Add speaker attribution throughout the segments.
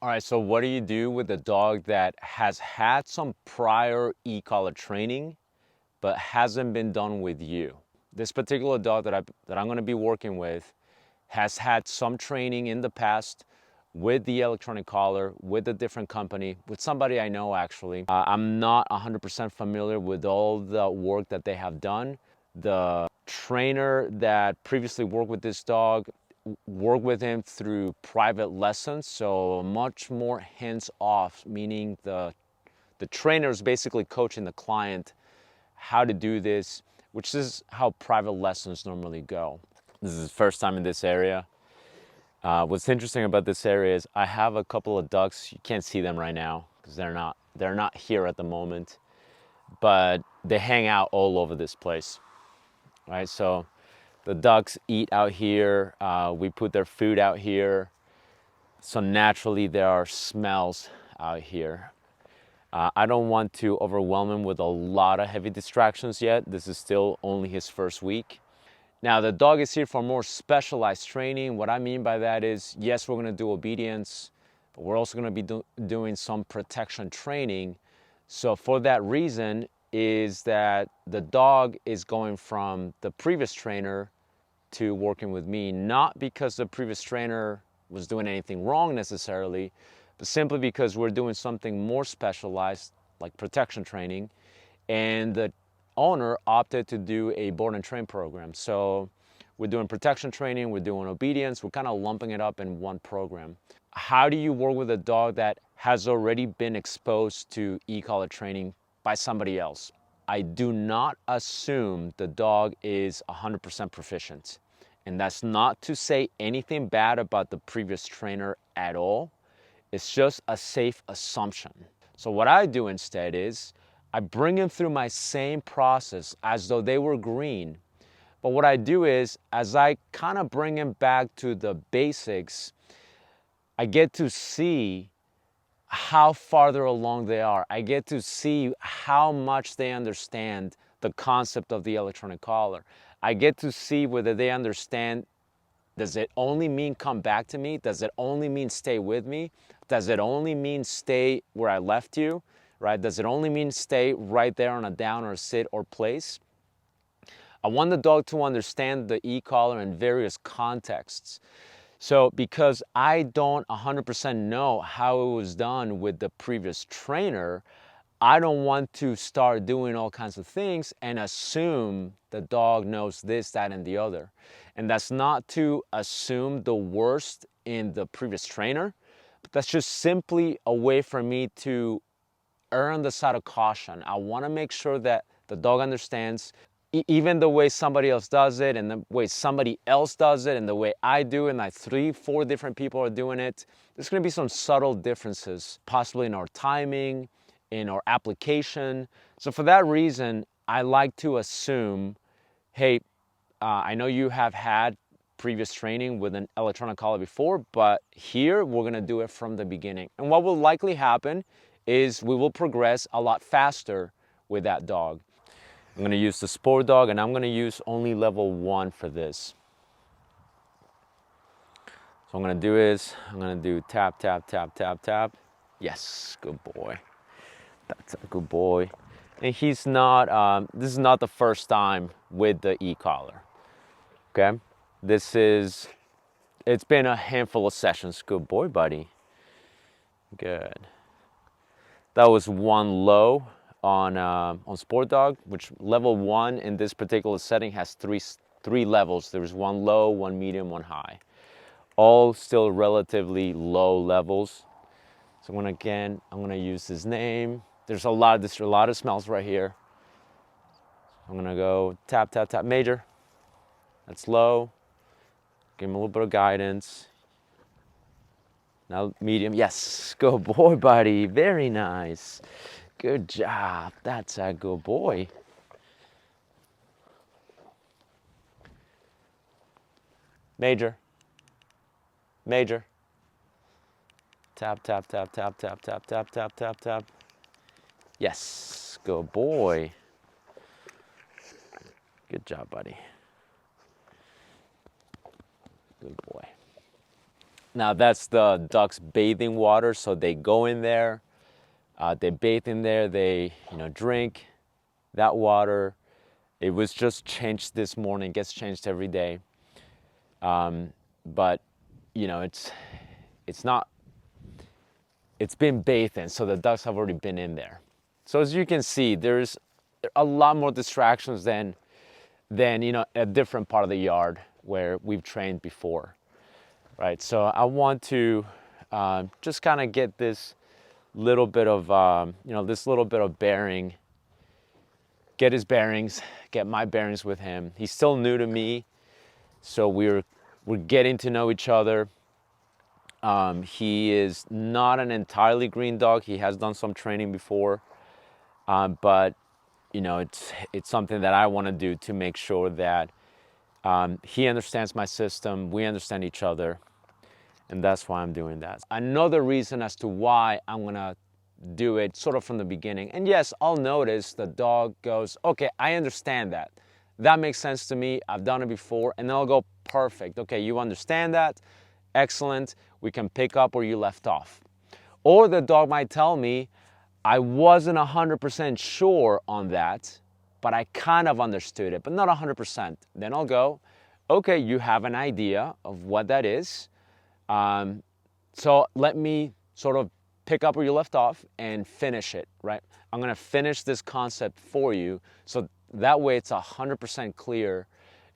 Speaker 1: All right, so what do you do with a dog that has had some prior e-collar training but hasn't been done with you? This particular dog that I'm going to be working with has had some training in the past with the electronic collar, with a different company, with somebody I know actually. I'm not 100% familiar with all the work that they have done. The trainer that previously worked with this dog worked with him through private lessons, so much more hands-off, meaning the trainer is basically coaching the client how to do this, which is how private lessons normally go. This is his first time in this area. What's interesting about this area is I have a couple of ducks. You can't see them right now because they're not here at the moment, but they hang out all over this place, right? So the ducks eat out here. We put their food out here. So naturally there are smells out here. I don't want to overwhelm him with a lot of heavy distractions yet. This is still only his first week. Now the dog is here for more specialized training. What I mean by that is, yes, we're gonna do obedience, but we're also gonna be doing some protection training. So for that reason is that the dog is going from the previous trainer to working with me, not because the previous trainer was doing anything wrong necessarily, but simply because we're doing something more specialized like protection training, and the owner opted to do a board and train program. So we're doing protection training, we're doing obedience, we're kind of lumping it up in one program. How do you work with a dog that has already been exposed to e-collar training by somebody else? I do not assume the dog is 100% proficient. And that's not to say anything bad about the previous trainer at all. It's just a safe assumption. So what I do instead is I bring them through my same process as though they were green. But what I do is, as I kind of bring them back to the basics, I get to see how farther along they are. I get to see how much they understand the concept of the electronic collar. I get to see whether they understand, does it only mean come back to me? Does it only mean stay with me? Does it only mean stay where I left you, right? Does it only mean stay right there on a down or a sit or place? I want the dog to understand the e-collar in various contexts. So because I don't 100% know how it was done with the previous trainer, I don't want to start doing all kinds of things and assume the dog knows this, that, and the other. And that's not to assume the worst in the previous trainer, but that's just simply a way for me to err on the side of caution. I want to make sure that the dog understands even the way somebody else does it, and the way somebody else does it, and the way I do it, and like 3-4 different people are doing it. There's going to be some subtle differences, possibly in our timing, in our application. So for that reason, I like to assume, hey, I know you have had previous training with an electronic collar before, but here we're going to do it from the beginning. And what will likely happen is we will progress a lot faster with that dog. I'm going to use the sport dog, and I'm going to use only level 1 for this. So I'm going to do is, I'm going to do tap, tap, tap, tap, tap. Yes, good boy. That's a good boy. And he's not, this is not the first time with the e-collar. Okay? It's been a handful of sessions. Good boy, buddy. Good. That was one low on Sport Dog, which level 1 in this particular setting has three levels. There's one low, one medium, one high. All still relatively low levels. So I'm gonna use his name. There's a lot of smells right here. I'm gonna go tap, tap, tap, major. That's low. Give him a little bit of guidance. Now medium, yes, good boy, buddy, very nice. Good job, that's a good boy. Major, major. Tap, tap, tap, tap, tap, tap, tap, tap, tap, tap. Yes, good boy. Good job, buddy. Good boy. Now that's the ducks' bathing water, so they go in there, they bathe in there, they drink that water. It was just changed this morning, gets changed every day. But it's not, it's been bathed in, so the ducks have already been in there. So as you can see, there's a lot more distractions than a different part of the yard where we've trained before, right? So I want to just kind of get this little bit of this little bit of bearing, get his bearings, get my bearings with him. He's still new to me, so we're getting to know each other. He is not an entirely green dog. He has done some training before, but it's something that I want to do to make sure that he understands my system, we understand each other, and that's why I'm doing that. Another reason as to why I'm gonna do it sort of from the beginning, and yes, I'll notice the dog goes, okay, I understand that. That makes sense to me, I've done it before, and then I'll go, perfect, okay, you understand that, excellent, we can pick up where you left off. Or the dog might tell me, I wasn't 100% sure on that, but I kind of understood it, but not 100%. Then I'll go, okay, you have an idea of what that is. So let me sort of pick up where you left off and finish it, right? I'm gonna finish this concept for you, so that way it's 100% clear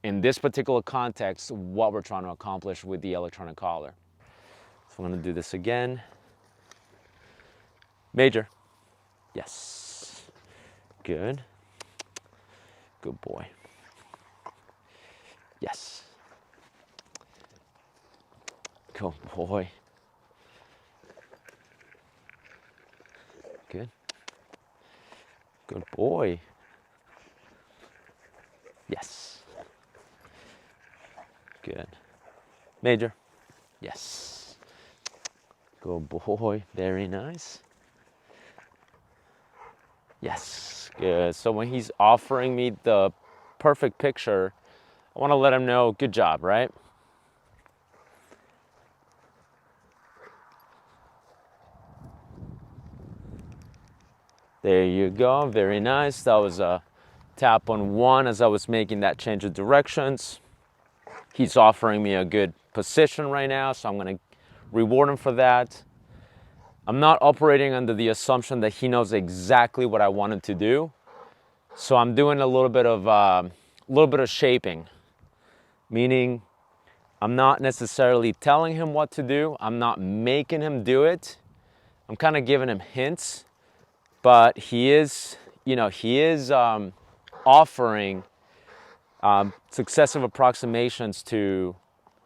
Speaker 1: in this particular context what we're trying to accomplish with the electronic collar. So I'm gonna do this again. Major. Yes. Good. Good boy. Yes. Good boy. Good. Good boy. Yes. Good. Major. Yes. Good boy. Very nice. Yes, good. So when he's offering me the perfect picture, I want to let him know, good job, right? There you go, very nice. That was a tap on one as I was making that change of directions. He's offering me a good position right now, so I'm going to reward him for that. I'm not operating under the assumption that he knows exactly what I want him to do. So I'm doing a little bit of shaping, meaning I'm not necessarily telling him what to do. I'm not making him do it. I'm kind of giving him hints, but he is offering successive approximations to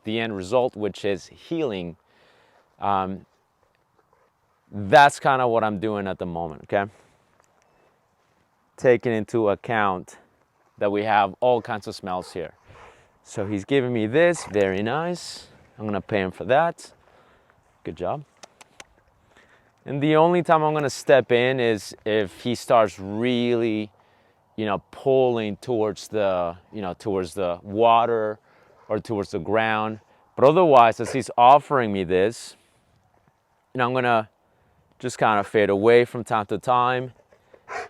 Speaker 1: the end result, which is healing. That's kind of what I'm doing at the moment, okay? Taking into account that we have all kinds of smells here. So he's giving me this, very nice. I'm gonna pay him for that. Good job. And the only time I'm gonna step in is if he starts really, pulling towards the water or towards the ground. But otherwise, as he's offering me this, I'm gonna just kind of fade away from time to time.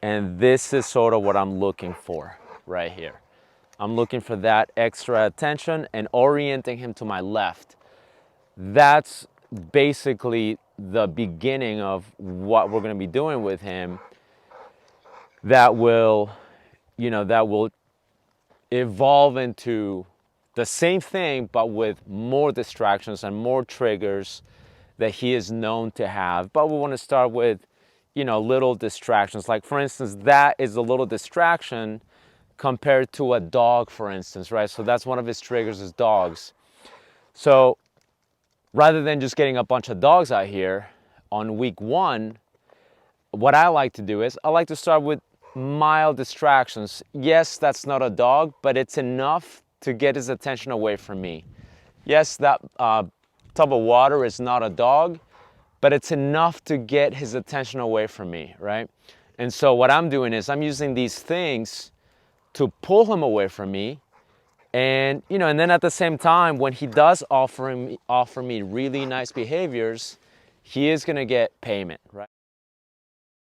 Speaker 1: And this is sort of what I'm looking for right here. I'm looking for that extra attention and orienting him to my left. That's basically the beginning of what we're going to be doing with him that will evolve into the same thing, but with more distractions and more triggers that he is known to have. But we want to start with, little distractions. Like, for instance, that is a little distraction compared to a dog, for instance, right? So that's one of his triggers is dogs. So rather than just getting a bunch of dogs out here on week one, what I like to do is I like to start with mild distractions. Yes, that's not a dog, but it's enough to get his attention away from me. Yes, that tub of water is not a dog, but it's enough to get his attention away from me, right? And so what I'm doing is I'm using these things to pull him away from me And you know, and then at the same time, when he does offer me really nice behaviors, he is gonna get payment, right?